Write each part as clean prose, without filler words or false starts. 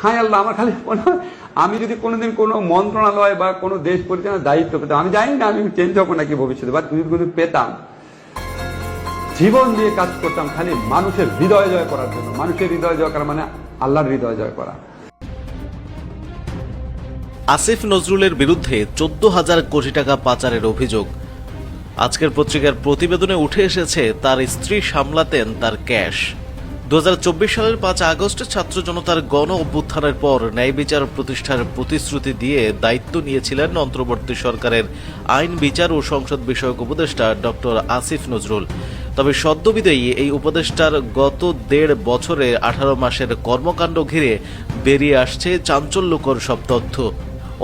হায় আল্লাহ, আমার খালি মনে হয় আমি যদি কোনোদিন কোনো মন্ত্রণালয় বা কোনো দেশ পরিচালনার দায়িত্ব পেতাম, আমি জানি না আমি চেঞ্জ হবো নাকি ভবিষ্যতে, বা যদি পেতাম, জীবন দিয়ে কাজ করতাম খালি মানুষের হৃদয় জয় করার জন্য। মানুষের হৃদয় জয় করা মানে আল্লাহর হৃদয় জয় করা। আসিফ নজরুলের বিরুদ্ধে 14,000 কোটি টাকা পাচারের অভিযোগ। আজকের পত্রিকার প্রতিবেদনে উঠে এসেছে তার স্ত্রী সামলাতেন তার ক্যাশ। 2024 সালের 5 আগস্ট ছাত্র জনতার গণ অভ্যুত্থানের পর ন্যায় বিচার প্রতিষ্ঠার প্রতিশ্রুতি দিয়ে দায়িত্ব নিয়েছিলেন অন্তর্বর্তী সরকারের আইন, বিচার ও সংসদ বিষয়ক উপদেষ্টা ডক্টর আসিফ নজরুল। তবে সদ্যবিদায়ী এই উপদেষ্টার গত 1.5 বছরে 18 মাসের কর্মকাণ্ড ঘিরে বেরিয়ে আসছে চাঞ্চল্যকর সব তথ্য।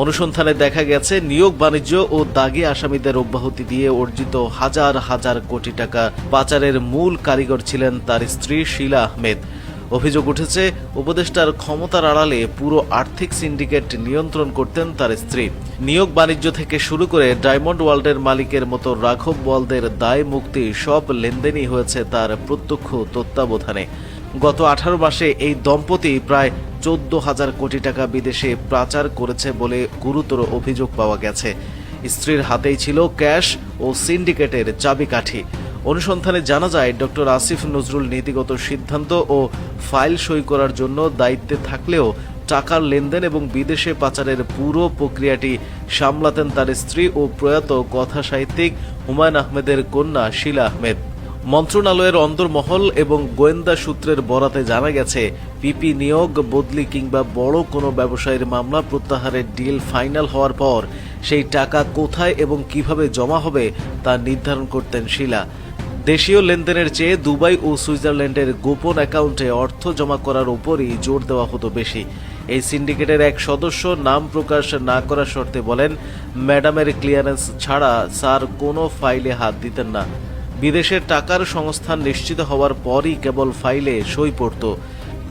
অনুসন্ধানে দেখা গেছে নিয়োগ, বাণিজ্য ও দাগী আসামিদের অব্যাহতি দিয়ে অর্জিত হাজার হাজার কোটি টাকা পাচারের মূল কারিগর ছিলেন তার স্ত্রী শিলা আহমেদ। অভিযোগ উঠেছে উপদেষ্টার ক্ষমতার আড়ালে পুরো আর্থিক সিন্ডিকেট নিয়ন্ত্রণ করতেন তার স্ত্রী। নিয়োগ, বাণিজ্য থেকে শুরু করে ডায়মন্ড ওয়ার্ল্ডের মালিকের মতো রাঘব বোয়ালদের দায় মুক্তি সব লেনদেনই হয়েছে তার প্রত্যক্ষ তত্ত্বাবধানে। গত 18 মাসে এই দম্পতি প্রায় 14,000 কোটি টাকা বিদেশে পাচার করেছে বলে গুরুতর অভিযোগ পাওয়া গেছে। স্ত্রীর হাতেই ছিল ক্যাশ ও সিন্ডিকেটের চাবিকাঠি। অনুসন্ধানে জানা যায় ডক্টর আসিফ নজরুল নীতিগত সিদ্ধান্ত ও ফাইল সই করার জন্য দায়িত্বে থাকলেও টাকার লেনদেন এবং বিদেশে পাচারের পুরো প্রক্রিয়াটি সামলাতেন তার স্ত্রী ও প্রয়াত কথা সাহিত্যিক হুমায়ুন আহমেদের কন্যা শিলা আহমেদ। মন্ত্রণালয়ের অন্দরমহল এবং গোয়েন্দা সূত্রের বরাতে জানা গেছে, পিপি নিয়োগ, বদলি কিংবা বড় কোনো ব্যবসায়ীর মামলা প্রত্যাহারের ডিল ফাইনাল হওয়ার পর সেই টাকা কোথায় এবং কিভাবে জমা হবে তা নির্ধারণ করতেন শিলা। দেশীয় লেনদেনের চেয়ে দুবাই ও সুইজারল্যান্ডের গোপন অ্যাকাউন্টে অর্থ জমা করার উপরই জোর দেওয়া হতো বেশি। এই সিন্ডিকেটের এক সদস্য নাম প্রকাশ না করার শর্তে বলেন, ম্যাডামের ক্লিয়ারেন্স ছাড়া স্যার কোনো ফাইলে হাত দিতেন না। বিদেশের টাকার সংস্থান নিশ্চিত হওয়ার পরই কেবল ফাইলে সই পড়ত।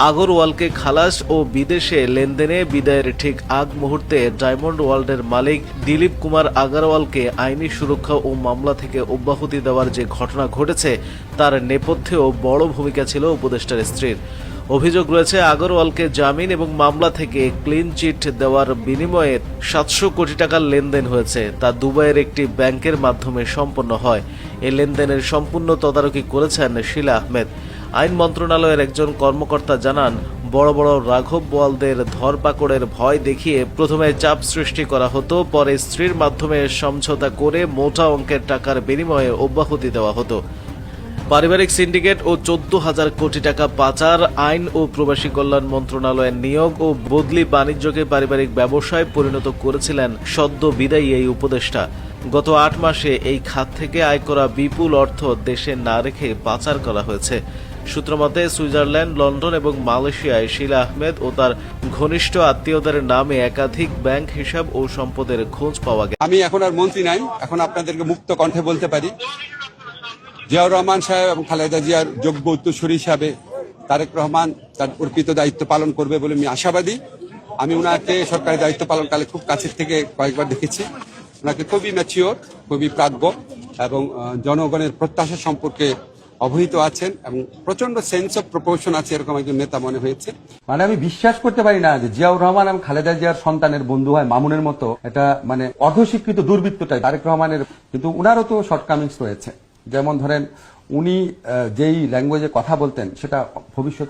আগরওয়ালকে খালাস ও বিদেশে লেনদেনে বিদায়ের ঠিক আগ মুহূর্তে ডায়মন্ড ওয়ার্ল্ডের মালিক দিলীপ কুমার আগরওয়ালকে আইনি সুরক্ষা ও মামলা থেকে অব্যাহতি দেওয়ার যে ঘটনা ঘটেছে তার নেপথ্যেও বড় ভূমিকা ছিল উপদেষ্টার স্ত্রীর। অভিযোগ রয়েছে, আগরওয়ালকে জামিন এবং মামলা থেকে ক্লিন চিট দেওয়ার বিনিময়ে 700 কোটি টাকার লেনদেন হয়েছে। তা দুবাইয়ের একটি ব্যাংকের মাধ্যমে সম্পন্ন হয়। এই লেনদেনের সম্পূর্ণ তদারকি করেছেন শিলা আহমেদ। আইন মন্ত্রণালয়ের একজন কর্মকর্তা জানান, বড় বড় রাঘব বোয়ালদের ধরপাকড়ের ভয় দেখিয়ে প্রথমে চাপ সৃষ্টি করা হতো, পরে স্ত্রীর মাধ্যমে সমঝোতা করে মোটা অঙ্কের টাকার বিনিময়ে অব্যাহতি দেওয়া হতো। পারিবারিক সিন্ডিকেট ও 14,000 কোটি টাকা পাচার, আইন ও প্রবাসী কল্যাণ মন্ত্রণালয়ের নিয়োগ ও বদলি বাণিজ্যকে পারিবারিক ব্যবসায় পরিণত করেছিলেন সদ্য বিদায়ী এই উপদেষ্টা। গত 8 মাসে এই খাত থেকে আয় করা বিপুল অর্থ দেশে না রেখে পাচার করা হয়েছে। সূত্রমতে সুইজারল্যান্ড, লন্ডন এবং মালয়েশিয়ায় শিলা আহমেদ ও তার ঘনিষ্ঠ আত্মীয়দের নামে একাধিক ব্যাংক হিসাব ও সম্পদের খোঁজ পাওয়া গেছে। আমি এখন আর মন্ত্রী নাই, এখন আপনাদেরকে মুক্ত কণ্ঠে বলতে পারি, জিয়াউর রহমান সাহেব এবং খালেদা জিয়ার যোগ্য উত্তরসূরি হিসাবে তারেক রহমান তার অর্পিত দায়িত্ব পালন করবে বলে আমি আশাবাদী। আমি ওনাকে সরকারি দায়িত্ব পালনকালে খুব কাছের থেকে কয়েকবার দেখেছি। ওনাকে খুবই ম্যাচিওর, খুবই প্রাজ্ঞ এবং জনগণের প্রত্যাশা সম্পর্কে অবহিত আছেন এবং প্রচন্ড সেন্স অফ প্রপোর্শন আছে, এরকম একজন নেতা মনে হয়েছে। মানে আমি বিশ্বাস করতে পারি না যে জিয়াউর রহমান এবং খালেদা জিয়ার সন্তানের বন্ধু হয় মামুনের মতো, এটা মানে অর্ধশিক্ষিত দুর্বৃত্ত টাইপ তারেক রহমানের। কিন্তু উনারও তো শর্টকামিংস রয়েছে। যেমন ধরেন, উনি যেই ল্যাঙ্গুয়েজে কথা বলতেন সেটা ভবিষ্যৎ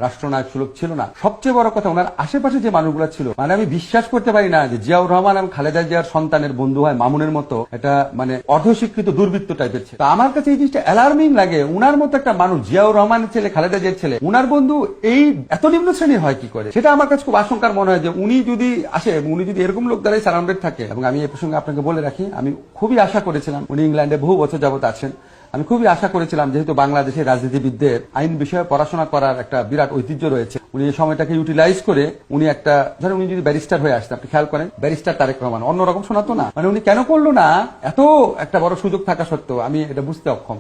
রাষ্ট্রনায়ক সুলভ ছিল না। সবচেয়ে বড় কথা, ওনার আশেপাশে যে মানুষগুলো ছিল, মানে আমি বিশ্বাস করতে পারি না যে জিয়াউর রহমান এবং খালেদা জিয়ার সন্তানের বন্ধু হয় মামুনের মতো, এটা মানে অর্ধশিক্ষিত দুর্বৃত্ত টাইপের ছিল। তো আমার কাছে এই জিনিসটা অ্যালার্মিং লাগে। উনার মতো একটা মানুষ, জিয়াউর রহমানের ছেলে, খালেদা জিয়ার ছেলে, উনার বন্ধু এই এত নিম্ন শ্রেণীর হয় কি করে? সেটা আমার কাছে খুব আশঙ্কার মনে হয় যে উনি যদি আসে, উনি যদি এরকম লোক দ্বারাই সারাউন্ডেড থাকে। এবং আমি এই প্রসঙ্গে আপনাকে বলে রাখি, আমি খুবই আশা করেছিলাম, উনি ইংল্যান্ডে বহু বছর যাবত আছেন, আমি খুবই আশা করেছিলাম, যেহেতু বাংলাদেশের রাজনীতিবিদদের আইন বিষয়ে পড়াশোনা করার একটা বিরাট ঐতিহ্য রয়েছে, উনি এই সময়টাকে ইউটিলাইজ করে উনি একটা, ধরেন উনি যদি ব্যারিস্টার হয়ে আসতেন, আপনি খেয়াল করেন, ব্যারিস্টার তারেক রহমান অন্যরকম শোনাতো না? মানে উনি কেন করলো না? এত একটা বড় সুযোগ থাকা সত্ত্বেও আমি এটা বুঝতে অক্ষম।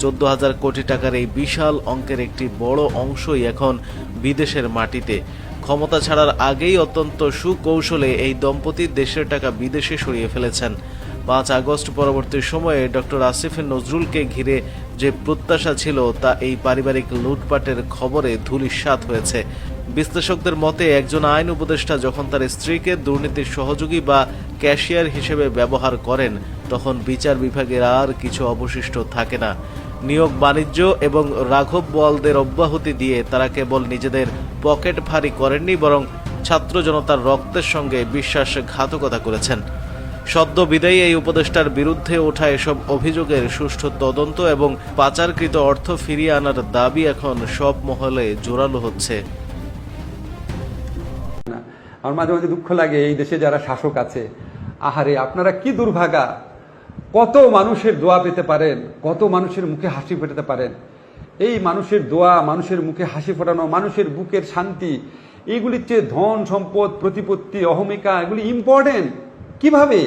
14,000 কোটি টাকার এই বিশাল অঙ্কের একটি বড় অংশই এখন বিদেশের মাটিতে। ক্ষমতা ছাড়ার আগেই অত্যন্ত সুকৌশলে এই দম্পতি দেশের টাকা বিদেশে সরিয়ে ফেলেছেন। 5 আগস্ট পরবর্তী সময়ে ডক্টর আসিফ নজরুলকে ঘিরে যে প্রত্যাশা ছিল তা এই পারিবারিক লুটপাটের খবরে ধূলিসাৎ হয়েছে। বিশ্লেষকদের মতে একজন আইন উপদেষ্টা যখন তার স্ত্রীকে দুর্নীতির সহযোগী বা ক্যাশিয়ার হিসেবে ব্যবহার করেন তখন বিচার বিভাগের আর কিছু অবশিষ্ট থাকে না। নিয়োগ বাণিজ্য এবং রাঘব বোয়ালদের অব্যাহতি দিয়ে তারা কেবল নিজেদের পকেট ভারী করেননি, বরং ছাত্র জনতার রক্তের সঙ্গে বিশ্বাসঘাতকতা করেছেন। সদ্য বিদায়ী এই উপদেষ্টার বিরুদ্ধে ওঠা এসব অভিযোগের সুষ্ঠু তদন্ত এবং পাচারকৃত অর্থ ফিরিয়ে আনার দাবি এখন সব মহলে জোরালো হচ্ছে। আমার মাঝে মাঝে দুঃখ লাগে, এই দেশে যারা শাসক আছে, আহারে আপনারা কি দুর্ভাগা, কত মানুষের দোয়া পেতে পারেন, কত মানুষের মুখে হাসি ফোটাতে পারেন। এই মানুষের দোয়া, মানুষের মুখে হাসি ফোটানো, মানুষের বুকের শান্তি, এইগুলির চেয়ে ধন সম্পদ, প্রতিপত্তি, অহমিকা, এগুলি ইম্পর্টেন্ট কিভাবে?